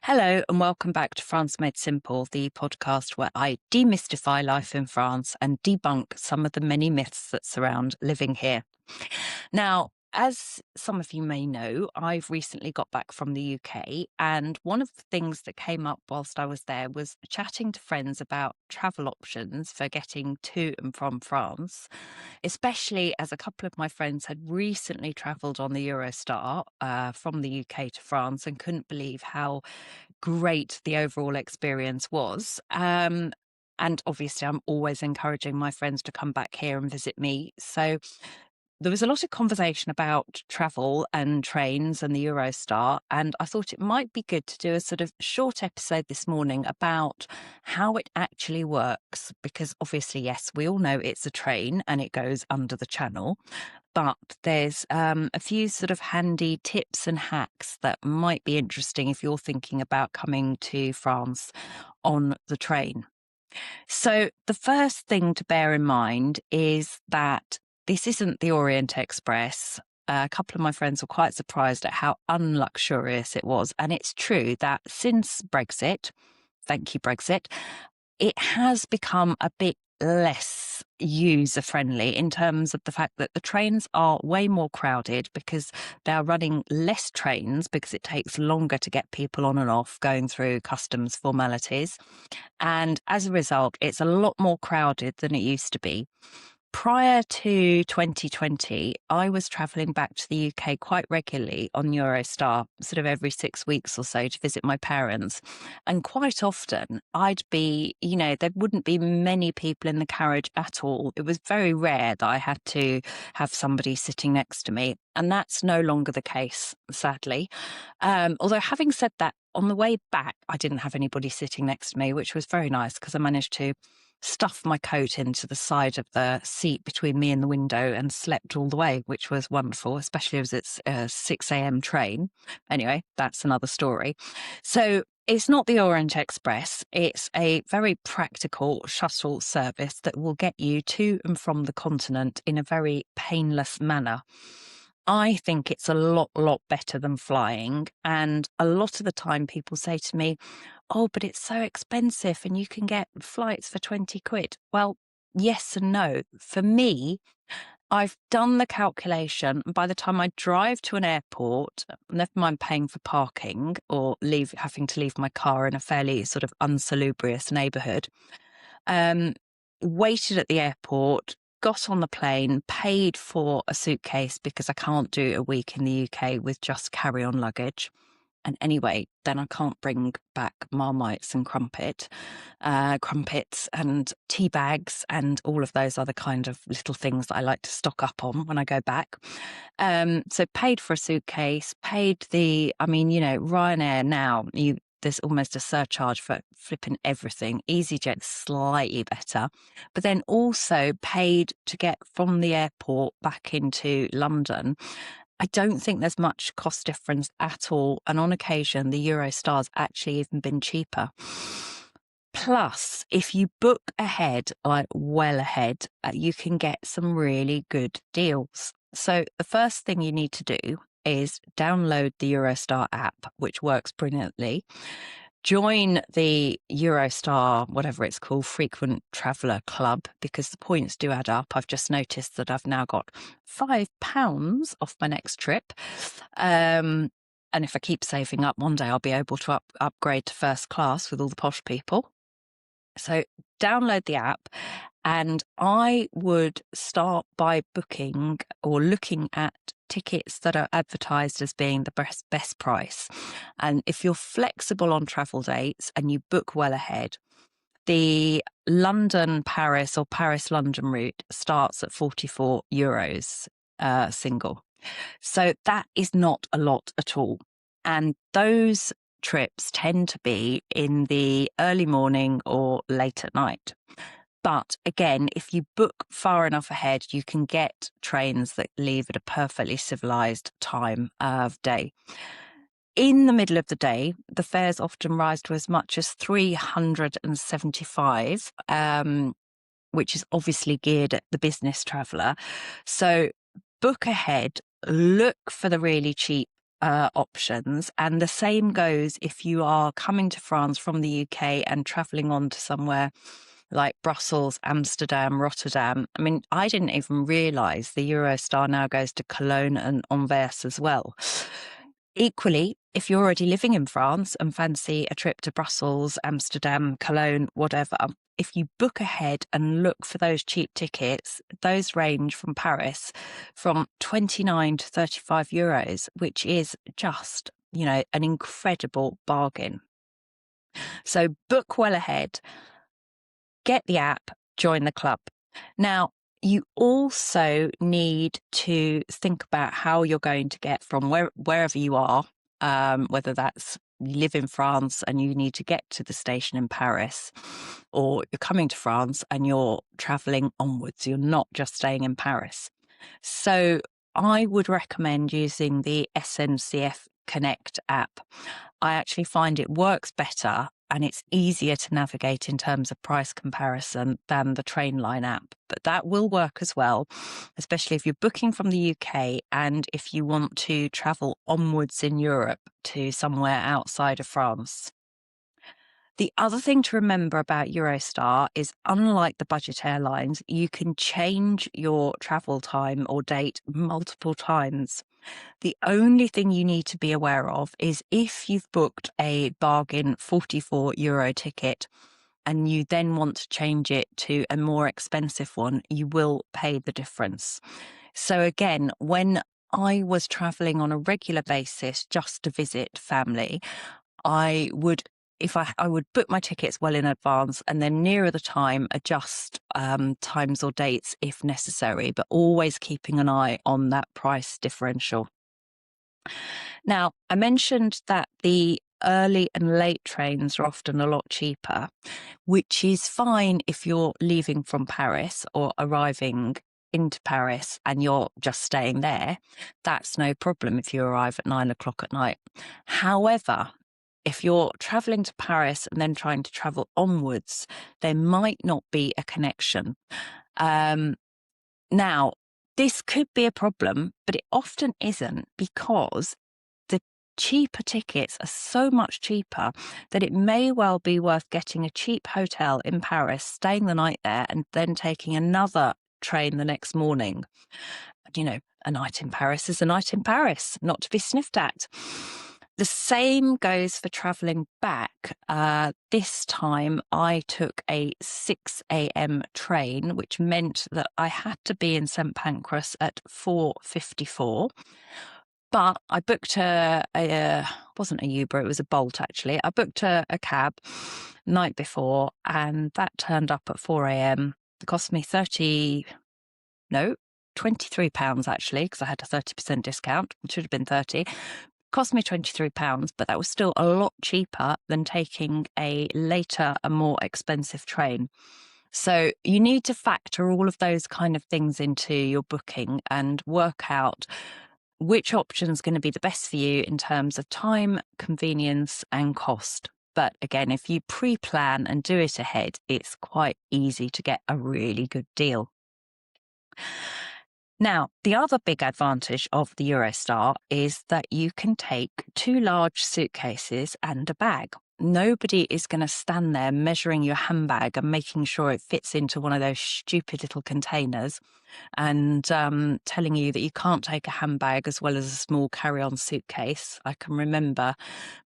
Hello, and welcome back to France Made Simple, the podcast where I demystify life in France and debunk some of the many myths that surround living here. Now, as some of you may know, I've recently got back from the UK, and one of the things that came up whilst I was there was chatting to friends about travel options for getting to and from France, especially as a couple of my friends had recently travelled on the Eurostar from the UK to France and couldn't believe how great the overall experience was. And obviously, I'm always encouraging my friends to come back here and visit me. So there was a lot of conversation about travel and trains and the Eurostar, and I thought it might be good to do a sort of short episode this morning about how it actually works. Because obviously, yes, we all know it's a train and it goes under the channel, but there's a few sort of handy tips and hacks that might be interesting if you're thinking about coming to France on the train. So the first thing to bear in mind is that this isn't the Orient Express. A couple of my friends were quite surprised at how unluxurious it was. And it's true that since Brexit, thank you, Brexit, it has become a bit less user friendly in terms of the fact that the trains are way more crowded because they are running less trains because it takes longer to get people on and off going through customs formalities. And as a result, it's a lot more crowded than it used to be. Prior to 2020, I was travelling back to the UK quite regularly on Eurostar, sort of every 6 weeks or so to visit my parents. And quite often I'd be, there wouldn't be many people in the carriage at all. It was very rare that I had to have somebody sitting next to me. And that's no longer the case, sadly. Although having said that, on the way back, I didn't have anybody sitting next to me, which was very nice because I managed to stuff my coat into the side of the seat between me and the window and slept all the way, which was wonderful, especially as it's a 6 a.m. train. Anyway, that's another story. So it's not the Orient Express. It's a very practical shuttle service that will get you to and from the continent in a very painless manner. I think it's a lot better than flying. And a lot of the time people say to me, oh, but it's so expensive and you can get flights for 20 quid. Well, yes and no. For me, I've done the calculation. And by the time I drive to an airport, never mind paying for parking or having to leave my car in a fairly sort of unsalubrious neighbourhood, waited at the airport, got on the plane, paid for a suitcase because I can't do a week in the UK with just carry-on luggage. And anyway, then I can't bring back Marmites and crumpets and tea bags and all of those other kind of little things that I like to stock up on when I go back. So paid for a suitcase, Ryanair now, there's almost a surcharge for flipping everything. EasyJet's slightly better, but then also paid to get from the airport back into London. I don't think there's much cost difference at all. And on occasion, the Eurostar's actually even been cheaper. Plus, if you book ahead, like well ahead, you can get some really good deals. So the first thing you need to do is download the Eurostar app, which works brilliantly. Join the Eurostar, whatever it's called, Frequent Traveller Club, because the points do add up. I've just noticed that I've now got £5 off my next trip. And if I keep saving up, one day I'll be able to upgrade to first class with all the posh people. So download the app, and I would start by booking or looking at tickets that are advertised as being the best price. And if you're flexible on travel dates and you book well ahead, the London-Paris or Paris-London route starts at €44 single. So that is not a lot at all. And those trips tend to be in the early morning or late at night. But again, if you book far enough ahead, you can get trains that leave at a perfectly civilized time of day. In the middle of the day, the fares often rise to as much as 375, which is obviously geared at the business traveller. So book ahead, look for the really cheap options. And the same goes if you are coming to France from the UK and traveling on to somewhere like Brussels, Amsterdam, Rotterdam. I mean, I didn't even realise the Eurostar now goes to Cologne and Anvers as well. Equally, if you're already living in France and fancy a trip to Brussels, Amsterdam, Cologne, whatever, if you book ahead and look for those cheap tickets, those range from Paris from 29 to 35 euros, which is just, an incredible bargain. So book well ahead, get the app, join the club. Now, you also need to think about how you're going to get from wherever you are, whether that's you live in France and you need to get to the station in Paris, or you're coming to France and you're traveling onwards. You're not just staying in Paris. So I would recommend using the SNCF Connect app. I actually find it works better and it's easier to navigate in terms of price comparison than the Trainline app. But that will work as well, especially if you're booking from the UK and if you want to travel onwards in Europe to somewhere outside of France. The other thing to remember about Eurostar is, unlike the budget airlines, you can change your travel time or date multiple times. The only thing you need to be aware of is if you've booked a bargain €44 ticket and you then want to change it to a more expensive one, you will pay the difference. So again, when I was traveling on a regular basis just to visit family, I would book my tickets well in advance and then nearer the time adjust times or dates if necessary, but always keeping an eye on that price differential. Now, I mentioned that the early and late trains are often a lot cheaper, which is fine if you're leaving from Paris or arriving into Paris and you're just staying there. That's no problem if you arrive at 9 o'clock at night. However, if you're traveling to Paris and then trying to travel onwards, there might not be a connection. Now, this could be a problem, but it often isn't, because the cheaper tickets are so much cheaper that it may well be worth getting a cheap hotel in Paris, staying the night there, and then taking another train the next morning. A night in Paris is a night in Paris, not to be sniffed at. The same goes for travelling back. This time I took a 6 a.m. train, which meant that I had to be in St Pancras at 4:54. But I booked wasn't a Uber, it was a Bolt actually. I booked a cab night before and that turned up at 4 a.m. It cost me £23 actually, because I had a 30% discount. It should have been 30. Cost me £23, but that was still a lot cheaper than taking a later and more expensive train. So you need to factor all of those kind of things into your booking and work out which option is going to be the best for you in terms of time, convenience, and cost. But again, if you pre-plan and do it ahead, it's quite easy to get a really good deal. Now, the other big advantage of the Eurostar is that you can take 2 large suitcases and a bag. Nobody is going to stand there measuring your handbag and making sure it fits into one of those stupid little containers and telling you that you can't take a handbag as well as a small carry-on suitcase. I can remember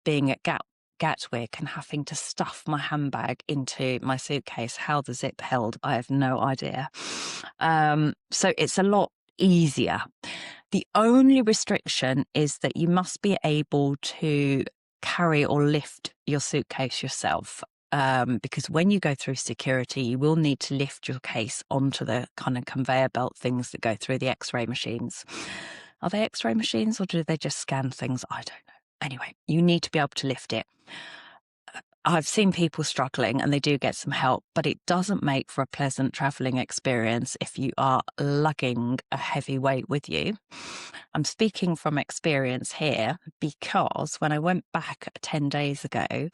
being at Gatwick and having to stuff my handbag into my suitcase. How the zip held, I have no idea. So it's a lot easier. The only restriction is that you must be able to carry or lift your suitcase yourself, because when you go through security, you will need to lift your case onto the kind of conveyor belt things that go through the X-ray machines. Are they X-ray machines or do they just scan things? I don't know. Anyway, you need to be able to lift it. I've seen people struggling and they do get some help, but it doesn't make for a pleasant travelling experience if you are lugging a heavy weight with you. I'm speaking from experience here because when I went back 10 days ago,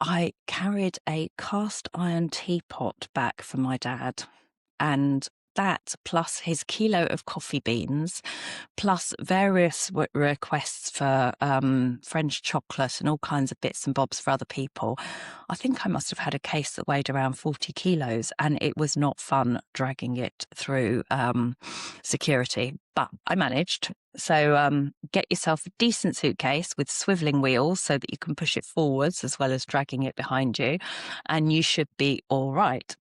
I carried a cast iron teapot back for my dad. And that plus his kilo of coffee beans, plus various requests for French chocolate and all kinds of bits and bobs for other people, I think I must have had a case that weighed around 40 kilos, and it was not fun dragging it through security, but I managed. So get yourself a decent suitcase with swiveling wheels so that you can push it forwards as well as dragging it behind you, and you should be all right.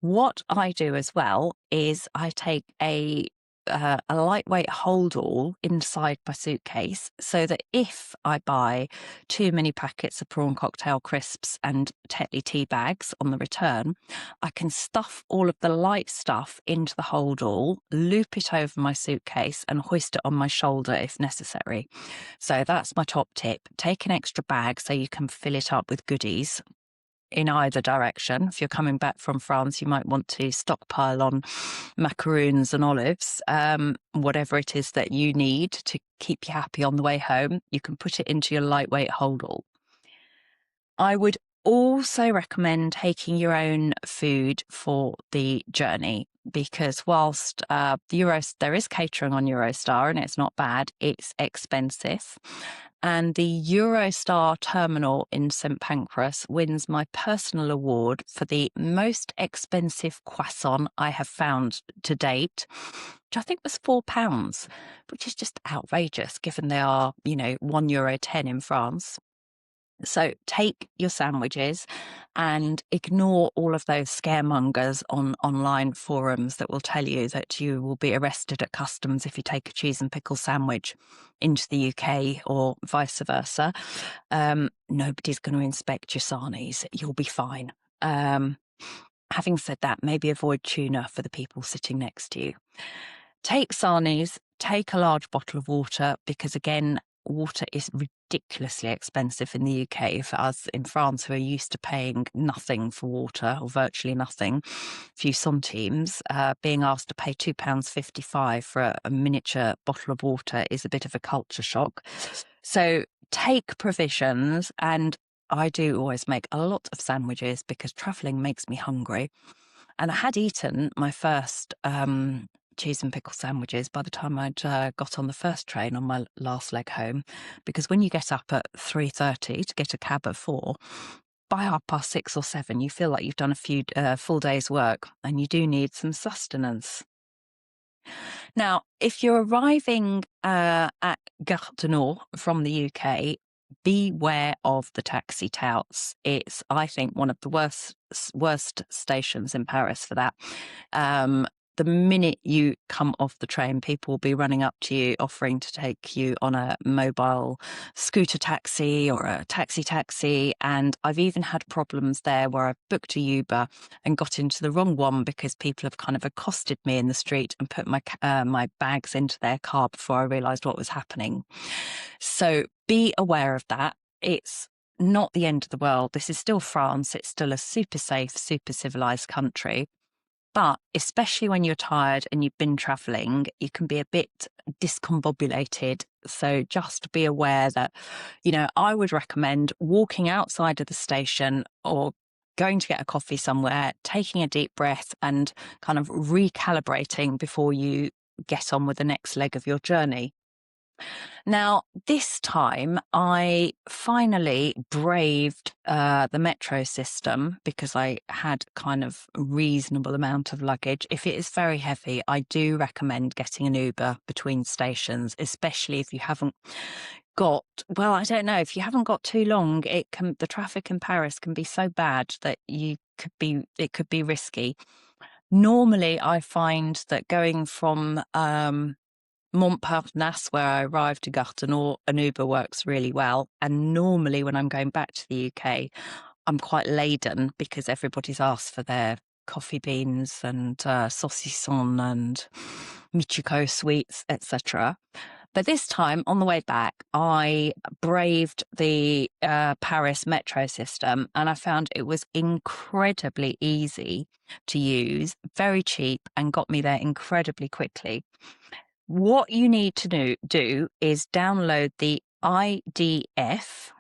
What I do as well is I take a lightweight hold-all inside my suitcase so that if I buy too many packets of prawn cocktail crisps and Tetley tea bags on the return, I can stuff all of the light stuff into the hold-all, loop it over my suitcase and hoist it on my shoulder if necessary. So that's my top tip. Take an extra bag so you can fill it up with goodies in either direction. If you're coming back from France, you might want to stockpile on macaroons and olives, whatever it is that you need to keep you happy on the way home. You can put it into your lightweight hold-all. I would also recommend taking your own food for the journey, because whilst there is catering on Eurostar and it's not bad, it's expensive. And the Eurostar terminal in St Pancras wins my personal award for the most expensive croissant I have found to date, which I think was £4, which is just outrageous given they are, €1.10 in France. So take your sandwiches and ignore all of those scaremongers on online forums that will tell you that you will be arrested at customs if you take a cheese and pickle sandwich into the UK or vice versa. Nobody's going to inspect your sarnies. You'll be fine. Having said that, maybe avoid tuna for the people sitting next to you. Take sarnies, take a large bottle of water, because again, water is ridiculously expensive in the UK for us in France, who are used to paying nothing for water or virtually nothing. A few centimes, being asked to pay £2.55 for a miniature bottle of water is a bit of a culture shock. So take provisions, and I do always make a lot of sandwiches because travelling makes me hungry. And I had eaten my first cheese and pickle sandwiches by the time I'd got on the first train on my last leg home, because when you get up at 3:30 to get a cab at 4, by 6:30 or 7, you feel like you've done a few full days' work, and you do need some sustenance. Now, if you're arriving at Gare du Nord from the UK, beware of the taxi touts. It's, I think, one of the worst stations in Paris for that. The minute you come off the train, people will be running up to you, offering to take you on a mobile scooter taxi or a taxi. And I've even had problems there where I've booked a Uber and got into the wrong one because people have kind of accosted me in the street and put my bags into their car before I realised what was happening. So be aware of that. It's not the end of the world. This is still France. It's still a super safe, super civilized country. But especially when you're tired and you've been travelling, you can be a bit discombobulated. So just be aware that, I would recommend walking outside of the station or going to get a coffee somewhere, taking a deep breath and kind of recalibrating before you get on with the next leg of your journey. Now, this time I finally braved the metro system because I had kind of a reasonable amount of luggage. If it is very heavy, I do recommend getting an Uber between stations, especially if you haven't got, well, I don't know, if you haven't got too long, the traffic in Paris can be so bad that it could be risky. Normally, I find that going from Montparnasse, where I arrived, to Gare du Nord, an Uber works really well. And normally when I'm going back to the UK, I'm quite laden because everybody's asked for their coffee beans and saucisson and michiko sweets, etc. But this time, on the way back, I braved the Paris metro system, and I found it was incredibly easy to use, very cheap, and got me there incredibly quickly. What you need to do is download the IDF,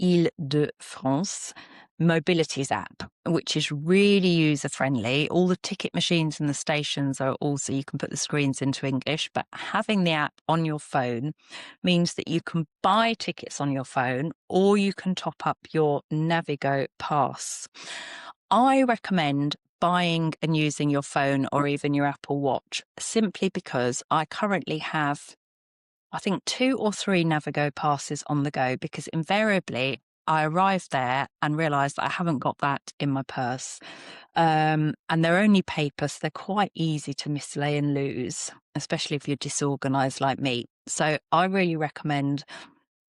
Ile-de-France, Mobilities app, which is really user-friendly. All the ticket machines in the stations are also, you can put the screens into English, but having the app on your phone means that you can buy tickets on your phone or you can top up your Navigo pass. I recommend buying and using your phone or even your Apple Watch, simply because I currently have, I think, 2 or 3 Navigo passes on the go, because invariably I arrive there and realise that I haven't got that in my purse. And they're only paper, so they're quite easy to mislay and lose, especially if you're disorganised like me. So I really recommend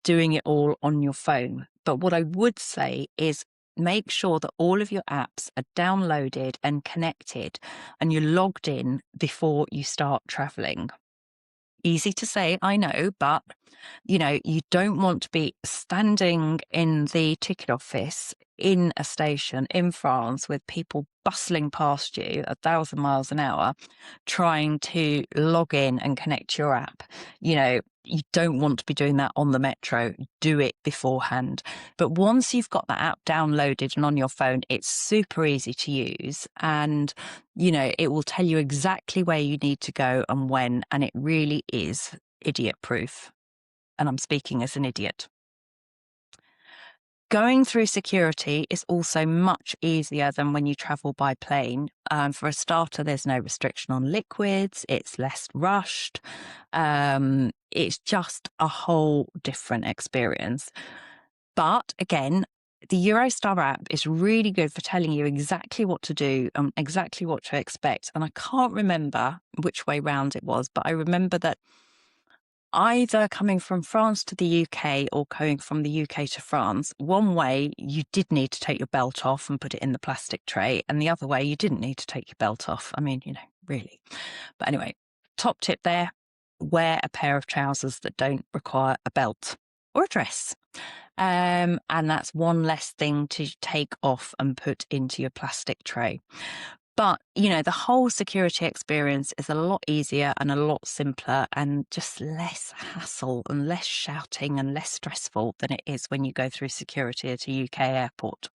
doing it all on your phone. But what I would say is make sure that all of your apps are downloaded and connected and you're logged in before you start travelling. Easy to say, I know, but you don't want to be standing in the ticket office in a station in France with people bustling past you 1,000 miles an hour, trying to log in and connect your app. You don't want to be doing that on the metro. Do it beforehand. But once you've got that app downloaded and on your phone, it's super easy to use. And, it will tell you exactly where you need to go and when. And it really is idiot proof. And I'm speaking as an idiot. Going through security is also much easier than when you travel by plane. For a starter, there's no restriction on liquids. It's less rushed. It's just a whole different experience. But again, the Eurostar app is really good for telling you exactly what to do and exactly what to expect. And I can't remember which way round it was, but I remember that either coming from France to the UK or going from the UK to France, one way you did need to take your belt off and put it in the plastic tray, and the other way you didn't need to take your belt off. I mean, really. But anyway, top tip there, wear a pair of trousers that don't require a belt or a dress. And that's one less thing to take off and put into your plastic tray. But, the whole security experience is a lot easier and a lot simpler and just less hassle and less shouting and less stressful than it is when you go through security at a UK airport.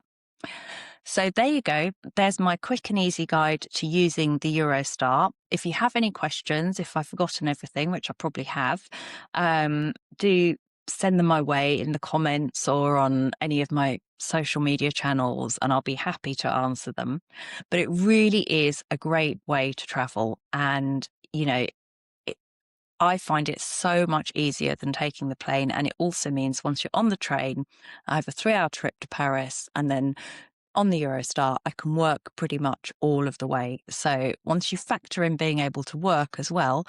So there you go. There's my quick and easy guide to using the Eurostar. If you have any questions, if I've forgotten everything, which I probably have, do send them my way in the comments or on any of my social media channels, and I'll be happy to answer them. But it really is a great way to travel. And, I find it so much easier than taking the plane. And it also means once you're on the train, I have a 3-hour trip to Paris, and then on the Eurostar, I can work pretty much all of the way. So once you factor in being able to work as well,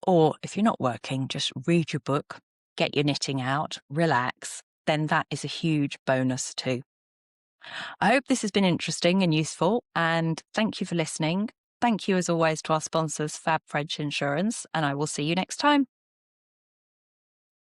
or if you're not working, just read your book, get your knitting out, relax, then that is a huge bonus too. I hope this has been interesting and useful, and thank you for listening. Thank you as always to our sponsors, Fab French Insurance, and I will see you next time.